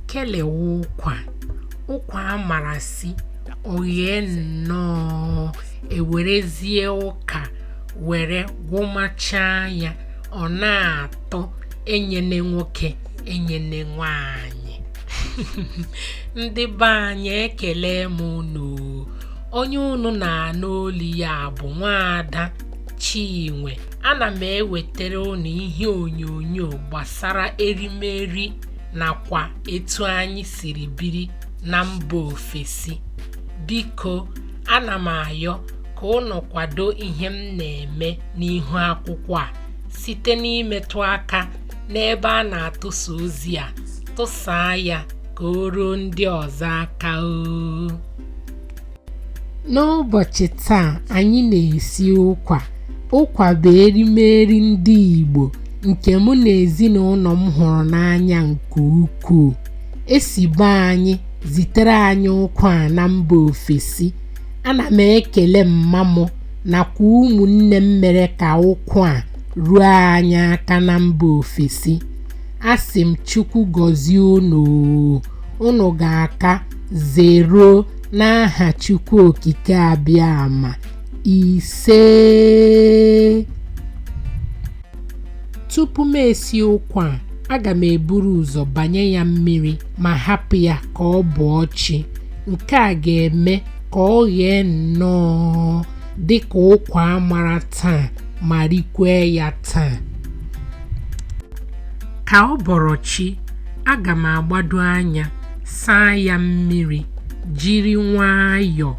kele ụkwa amarasị oghee nnọọ ewerezie ụka were gwụmachaa ya ọ na-atọ enyene nwoke enyene nwaanyị. Ndị be anyị ekele m unu. Onye unu na-anụ olu ya bụ nwaada Chinwe. Ana m ewetara unu ihe onyonyo gbasara erimeri nakwa etu anyị siri biri na mba ofesi. Biko, ana m ayọ ka unu kwado ihe m na-eme n'ihu akwụkwọ a site n'imetụ aka n'ebe a na-atụsa ozi a, tụsaa ya ka o ruo ndị ọzọ aka. N'ụbọchị taa anyị na-esi ụkwa. Ụkwa bụ erimeri ndị Igbo nke mụ na ezinụlọ m hụrụ n'anya nke ukwuu. Esi be anyị zitere anyị ụkwa na mba ofesi. Ana m ekele mma m nakwa ụmụnne m mere ka ụkwa ruo anyị aka na mba ofesi. Asị m Chukwu gọzie unu ga-aka zero n'aha Chukwu okike abịa ama. Ise. Tupu m esi ụkwa aga m eburu ụzọ banye ya mmiri ma hapụ ya ka ọ bụọ chi. Nke a ga-eme ka ọ ghee nnọọ dịka ụkwa amara taa ma rikwee ya taa. Ka ọ bọrọ chi, aga m agbado anya saa ya mmiri, jiri nwayọọ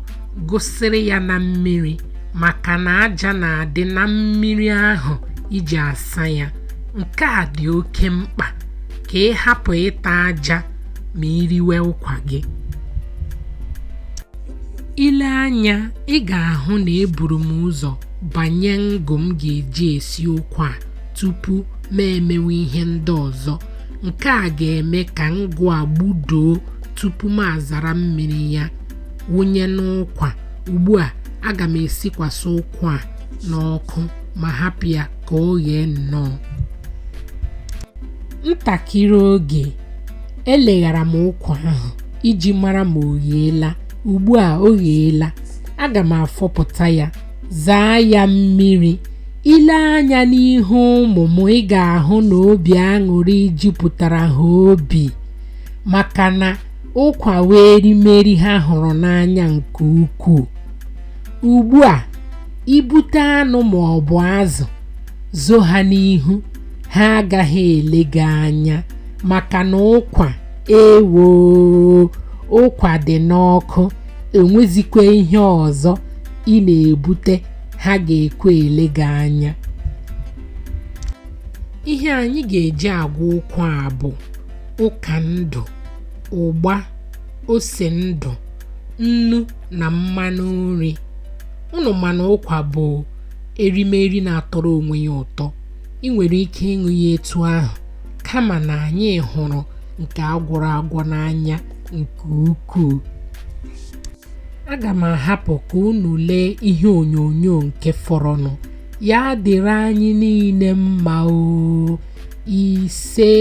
gụsịrị ya na mmiri maka na aja na-adị na mmiri ahụ iji asa ya. Nke a dị oke mkpa ka ị hapụ ịta aja ma iriwe ụkwa gị. Ile anya ị ga-ahụ na eburu m ụzọ banye ngụ m ga-eji esi ụkwa tupu m emewe ihe ndị ọzọ. Nke a ga-eme ka ngụ a gbudoo tupu m azara mmiri ya wụnye n'ụkwa. Ugbu a aga m esikwasị ụkwa n'ọkụ ma hapụ ya ka ọ ghee nnọọ. Ntakịrị oge eleghara m ụkwa ahụ iji mara ma o gheela. Ugbu a o gheela. Aga m afọpụta ya, zaa ya mmiri. Ile anya n'ihu ụmụ m ị ga-ahụ na obi aṅụrị jupụtara ha obi maka na ụkwa wee erimeri ha hụrụ n'anya nke ukwuu. Ugbu a ibute anụ ma ọ bụ azụ zoo ha n'ihu, ha agaghị ele gị anya maka na ụkwa ụkwa dị n'ọkụ. Enwezikwa ihe ọzọ ị na-ebute ha ga-ekwe ele gị anya. Ihe anyị ga-eji agwa ụkwa a bụ ụka ndụ, ụgba, ose ndụ, nnu na mmanụ nri. Unu ma na ụkwa bụ erimeri na-atọrọ onwe ya ụtọ. Ị nwere ike ịṅụ ya etu ahụ, kama na anyị hụrụ nke agwọrọ agwọ n'anya nke ukwuu. Aga m ahapụ ka unu lee ihe onyonyo nke fọrọnụ. Ya dịrị anyị niile mma. Ise.